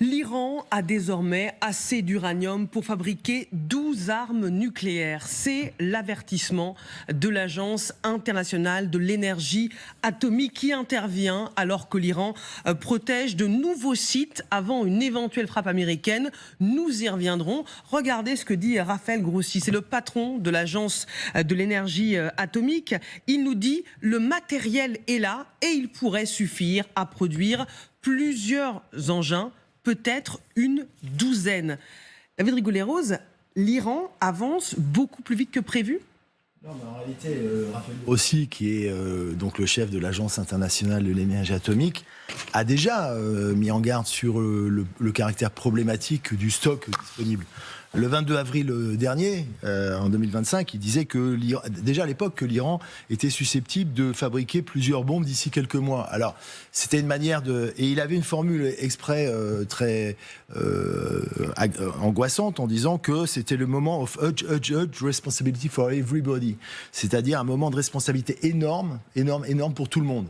L'Iran a désormais assez d'uranium pour fabriquer 12 armes nucléaires. C'est l'avertissement de l'Agence internationale de l'énergie atomique qui intervient alors que l'Iran protège de nouveaux sites avant une éventuelle frappe américaine. Nous y reviendrons. Regardez ce que dit Raphaël Grossi, c'est le patron de l'Agence de l'énergie atomique. Il nous dit le matériel est là et il pourrait suffire à produire plusieurs engins, peut-être une douzaine. David Rigoleros, l'Iran avance beaucoup plus vite que prévu ? Non, mais en réalité, Raphaël Grossi, qui est donc le chef de l'Agence internationale de l'énergie atomique, a déjà mis en garde sur le caractère problématique du stock disponible. Le 22 avril dernier, en 2025, il disait que déjà à l'époque que l'Iran était susceptible de fabriquer plusieurs bombes d'ici quelques mois. Alors, c'était une manière de... Et il avait une formule exprès très angoissante en disant que c'était le moment of urge responsibility for everybody. C'est-à-dire un moment de responsabilité énorme pour tout le monde.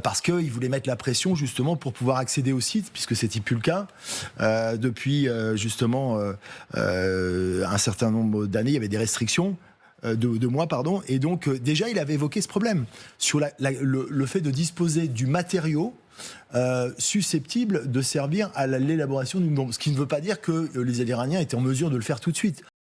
Parce qu'il voulait mettre la pression justement pour pouvoir accéder au site, puisque c'était plus le cas. Depuis justement... un certain nombre d'années, il y avait des restrictions, de mois, pardon, et donc déjà il avait évoqué ce problème sur le fait de disposer du matériau susceptible de servir à l'élaboration d'une bombe. Ce qui ne veut pas dire que les Iraniens étaient en mesure de le faire tout de suite.